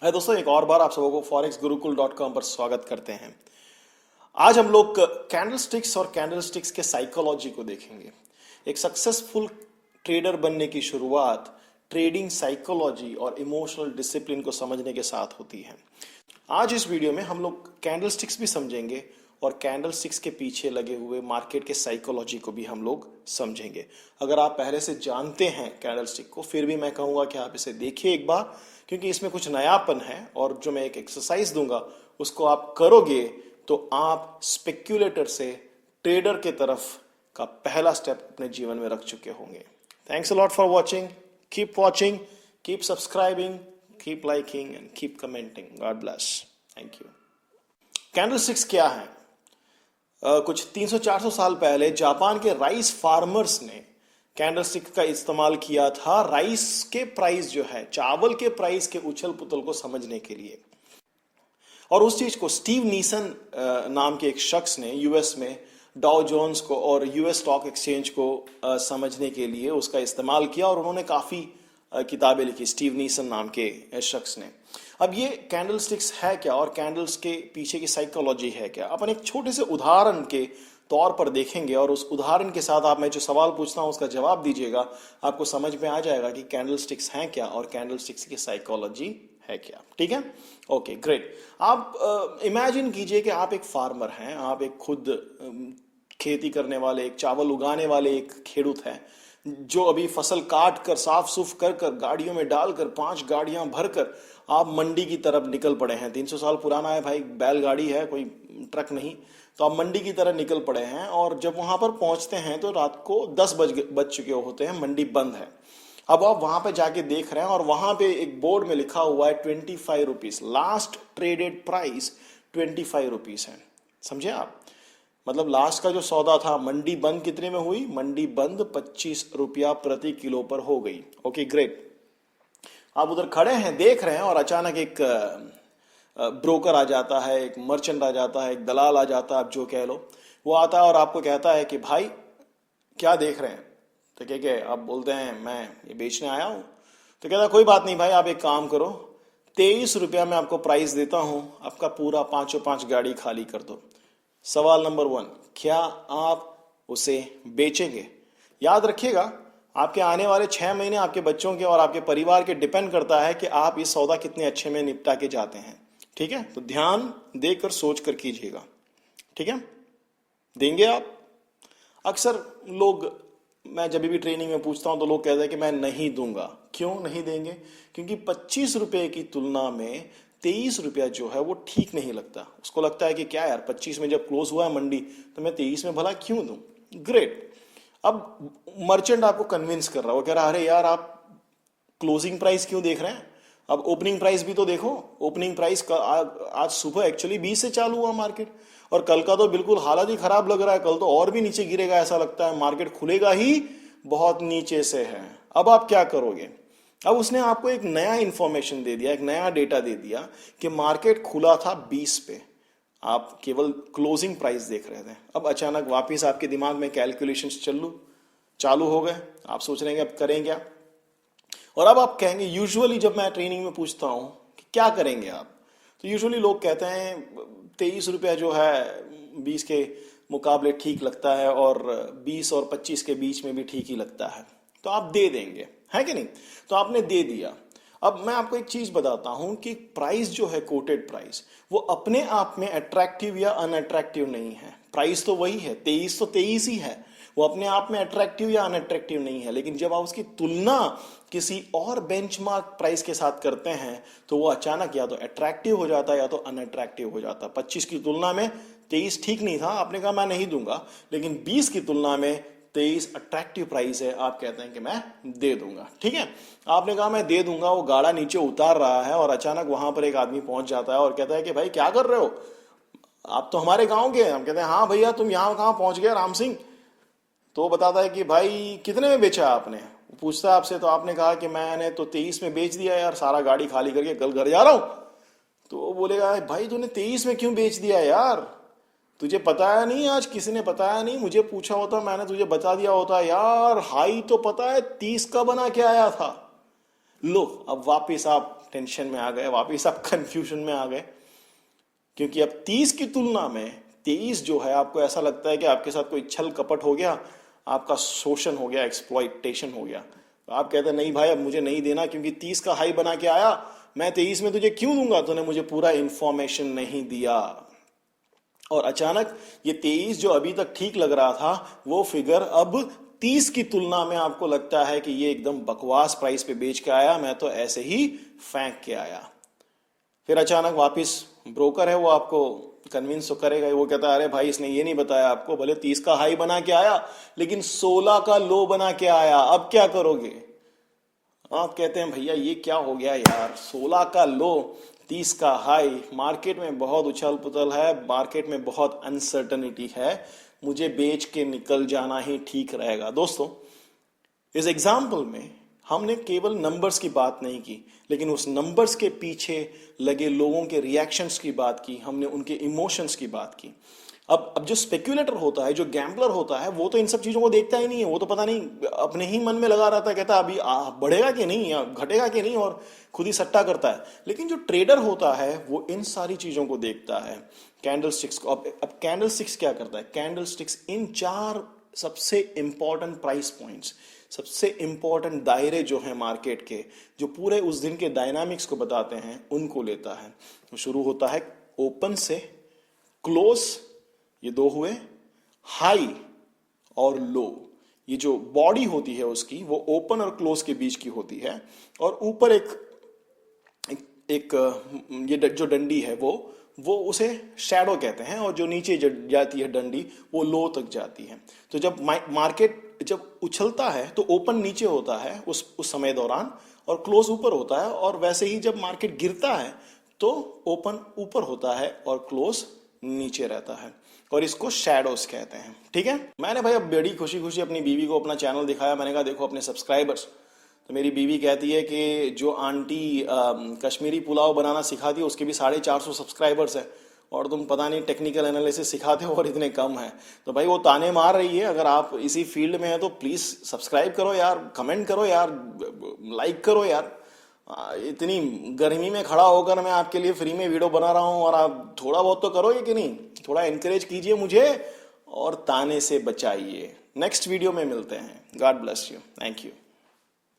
है दोस्तों, एक और बार आप सबको forexgurukul.com पर स्वागत करते हैं। आज हम लोग कैंडलस्टिक्स और कैंडलस्टिक्स के साइकोलॉजी को देखेंगे। एक सक्सेसफुल ट्रेडर बनने की शुरुआत ट्रेडिंग साइकोलॉजी और इमोशनल डिसिप्लिन को समझने के साथ होती है। आज इस वीडियो में हम लोग कैंडलस्टिक्स भी समझेंगे और कैंडलस्टिक्स के पीछे लगे हुए मार्केट के साइकोलॉजी को भी हम लोग समझेंगे। अगर आप पहले से जानते हैं कैंडलस्टिक को, फिर भी मैं कहूँगा कि आप इसे देखिए एक बार, क्योंकि इसमें कुछ नयापन है और जो मैं एक एक्सरसाइज दूंगा उसको आप करोगे तो आप स्पेक्यूलेटर से ट्रेडर के तरफ का पहला स्टेप अपने जीवन में रख चुके होंगे। Thanks a lot for watching, keep subscribing, keep liking and keep commenting. God bless. Thank you. Candlesticks क्या है? कुछ 300-400 साल पहले जापान के राइस फार्मर्स ने कैंडलस्टिक का इस्तेमाल किया था राइस के प्राइस, जो है चावल के प्राइस के उछल पुतल को समझने के लिए। और उस चीज को स्टीव नीसन नाम के एक शख्स ने यूएस में डाउ जोन्स को और यूएस स्टॉक एक्सचेंज को समझने के लिए उसका इस्तेमाल किया और उन्होंने काफी किताबें लिखी, स्टीव नीसन नाम के शख्स ने। अब ये कैंडलस्टिक्स है क्या और कैंडल्स के पीछे की साइकोलॉजी है क्या, अपन एक छोटे से उदाहरण के तौर पर देखेंगे और उस उदाहरण के साथ आप मैं जो सवाल पूछता हूं उसका जवाब दीजिएगा। आपको समझ में आ जाएगा कि कैंडलस्टिक्स हैं क्या और कैंडलस्टिक्स की साइकोलॉजी है क्या। ठीक है, ओके ग्रेट। आप इमेजिन कीजिए कि आप एक फार्मर हैं, आप एक खुद खेती करने वाले, एक चावल उगाने वाले एक खेडूत हैं जो अभी फसल काट कर साफ सुफ कर कर गाड़ियों में डालकर 5 गाड़ियां भरकर आप मंडी की तरफ निकल पड़े हैं। 300 साल पुराना है भाई, बैलगाड़ी है, कोई ट्रक नहीं। तो आप मंडी की तरफ निकल पड़े हैं और जब वहां पर पहुंचते हैं तो रात को 10 बज चुके होते हैं, मंडी बंद है। अब आप वहां पे जाके देख रहे हैं और वहां पे एक बोर्ड में लिखा हुआ है 25 rupees, last traded price 25 rupees है। समझे आप? मतलब लास्ट का जो सौदा था, मंडी बंद कितने में हुई? मंडी बंद 25 रुपया प्रति किलो पर हो गई। Okay great. आप उधर खड़े हैं, देख रहे हैं और अचानक एक ब्रोकर आ जाता है, एक मर्चेंट आ जाता है, एक दलाल आ जाता है, आप जो कह लो। वो आता है और आपको कहता है कि भाई क्या देख रहे हैं? तो क्या आप बोलते हैं मैं ये बेचने आया हूं। तो कहता कोई बात नहीं भाई, आप एक काम करो, 23 रुपया मैं आपको प्राइस देता हूं, आपका पूरा 5 गाड़ी खाली कर दो। सवाल नंबर 1, क्या आप उसे बेचेंगे? याद रखिएगा, आपके आने वाले 6 महीने आपके बच्चों के और आपके परिवार के डिपेंड करता है कि आप इस सौदा कितने अच्छे में निपटा के जाते हैं। ठीक है, तो ध्यान देकर सोच कर कीजिएगा। ठीक है, देंगे आप? अक्सर लोग, मैं जब भी ट्रेनिंग में पूछता हूं तो लोग कहते हैं कि मैं नहीं दूंगा। क्यों नहीं देंगे? क्योंकि 25 रुपए की तुलना में 23 रुपया जो है वो ठीक नहीं लगता। उसको लगता है कि क्या यार, 25 में जब क्लोज हुआ है मंडी तो मैं 23 में भला क्यों दूं। ग्रेट। अब मर्चेंट आपको कन्विंस कर रहा है, वो कह रहा है अरे यार आप क्लोजिंग प्राइस क्यों देख रहे हैं, अब ओपनिंग प्राइस भी तो देखो। ओपनिंग प्राइस का आज सुबह एक्चुअली 20 से चालू हुआ मार्केट, और कल का तो बिल्कुल हालत ही खराब लग रहा है, कल तो और भी नीचे गिरेगा ऐसा लगता है, मार्केट खुलेगा ही बहुत नीचे से है। अब आप क्या करोगे? अब उसने आपको एक नया इंफॉर्मेशन दे दिया, एक नया डेटा दे दिया कि मार्केट खुला था 20 पे, आप केवल क्लोजिंग प्राइस देख रहे थे। अब अचानक वापस आपके दिमाग में कैलकुलेशंस चालू हो गए, आप सोच रहे हैं अब करें क्या। और अब आप कहेंगे, यूजुअली जब मैं ट्रेनिंग में पूछता हूं कि क्या करेंगे आप, तो यूजुअली लोग कहते हैं 23 रुपया जो है 20 के मुकाबले ठीक लगता है और 20 और 25 के बीच में भी ठीक ही लगता है, तो आप दे देंगे, है कि नहीं? तो आपने दे दिया। अब मैं आपको एक चीज बताता हूं कि प्राइस जो है, कोटेड प्राइस, वो अपने आप में अट्रैक्टिव या अनअट्रैक्टिव नहीं है। प्राइस तो वही है, 23 तो 23 ही है, वो अपने आप में अट्रैक्टिव या अनअट्रैक्टिव नहीं है। लेकिन जब आप उसकी तुलना किसी और बेंचमार्क प्राइस के साथ करते हैं तो वो अचानक या तो अट्रैक्टिव हो जाता है या तो अनअट्रैक्टिव हो जाता है। 25 की तुलना में 23 ठीक नहीं था, आपने कहा मैं नहीं दूंगा, लेकिन 20 की तुलना में 23 अट्रैक्टिव प्राइस है, आप कहते हैं कि मैं दे दूंगा। ठीक है, आपने कहा मैं दे दूंगा, वो गाड़ा नीचे उतार रहा है और अचानक वहां पर एक आदमी पहुंच जाता है और कहता है कि भाई क्या कर रहे हो, आप तो हमारे गांव के हैं। हम कहते हैं हाँ भैया, तुम यहां कहां पहुंच गए राम सिंह? तो वो बताता है कि भाई कितने में बेचा आपने? वो पूछता है आपसे, तो आपने कहा कि मैंने तो 23 में बेच दिया यार, सारा गाड़ी खाली करके कल घर जा रहा हूं। तो वो बोलेगा भाई तूने 23 में क्यों बेच दिया यार, तुझे बताया नहीं, आज किसी ने बताया नहीं, मुझे पूछा होता मैंने तुझे बता दिया होता यार, हाई तो पता है 30 का बना के आया था। लो अब वापिस आप टेंशन में आ गए, वापिस आप कंफ्यूजन में आ गए, क्योंकि अब 30 की तुलना में 23 जो है आपको ऐसा लगता है कि आपके साथ कोई छल कपट हो गया, आपका शोषण हो गया, एक्सप्लॉइटेशन हो गया। तो आप कहते हैं नहीं भाई अब मुझे नहीं देना, क्योंकि 30 का हाई बना के आया, मैं 23 में तुझे क्यों दूंगा, तूने मुझे पूरा इंफॉर्मेशन नहीं दिया। और अचानक ये 23 जो अभी तक ठीक लग रहा था वो फिगर अब 30 की तुलना में आपको लगता है कि ये एकदम बकवास प्राइस पे बेच के आया, मैं तो ऐसे ही फेंक के आया। फिर अचानक वापस ब्रोकर है वो आपको कन्विंस तो करेगा, वो कहता है अरे भाई इसने ये नहीं बताया आपको, भले 30 का हाई बना के आया लेकिन 16 का लो बना के आया, अब क्या करोगे। आप कहते हैं भैया ये क्या हो गया यार, 16 का लो 30 का हाई, मार्केट में बहुत उछल पुथल है, मार्केट में बहुत अनसर्टनिटी है, मुझे बेच के निकल जाना ही ठीक रहेगा। दोस्तों इस एग्जाम्पल में हमने केवल नंबर्स की बात नहीं की, लेकिन उस नंबर्स के पीछे लगे लोगों के रिएक्शंस की बात की, हमने उनके इमोशंस की बात की। अब जो स्पेक्यूलेटर होता है, जो गैम्बलर होता है, वो तो इन सब चीजों को देखता ही नहीं है, वो तो पता नहीं अपने ही मन में लगा रहता है, कहता अभी बढ़ेगा कि नहीं या घटेगा कि नहीं, और खुद ही सट्टा करता है। लेकिन जो ट्रेडर होता है वो इन सारी चीजों को देखता है, कैंडल स्टिक्स को। अब कैंडल स्टिक्स क्या करता है, कैंडल स्टिक्स इन 4 सबसे इंपॉर्टेंट प्राइस पॉइंट्स, सबसे इंपॉर्टेंट दायरे जो हैं मार्केट के, जो पूरे उस दिन के डायनामिक्स को बताते हैं, उनको लेता है। तो शुरू होता है ओपन से, क्लोज, ये 2 हुए, हाई और लो, ये जो बॉडी होती है उसकी वो ओपन और क्लोज के बीच की होती है, और ऊपर एक ये जो डंडी है वो उसे शैडो कहते हैं, और जो नीचे जाती है डंडी वो लो तक जाती है। तो जब मार्केट जब उछलता है तो ओपन नीचे होता है उस समय दौरान, और क्लोज ऊपर होता है, और वैसे ही जब मार्केट गिरता है तो ओपन ऊपर होता है और क्लोज नीचे रहता है, और इसको शैडोज कहते हैं। ठीक है, मैंने भाई अब बड़ी खुशी खुशी अपनी बीवी को अपना चैनल दिखाया, मैंने कहा देखो अपने सब्सक्राइबर्स। तो मेरी बीवी कहती है कि जो आंटी कश्मीरी पुलाव बनाना सिखाती है उसके भी 450 सब्सक्राइबर्स है, और तुम पता नहीं टेक्निकल एनालिसिस सिखाते हो और इतने कम है। तो भाई वो ताने मार रही है, अगर आप इसी फील्ड में हैं तो प्लीज़ सब्सक्राइब करो यार, कमेंट करो यार, लाइक करो यार। इतनी गर्मी में खड़ा होकर मैं आपके लिए फ्री में वीडियो बना रहा हूँ, और आप थोड़ा बहुत तो करोगे कि नहीं, थोड़ा इनकरेज कीजिए मुझे और ताने से बचाइए। नेक्स्ट वीडियो में मिलते हैं। God bless you, thank you.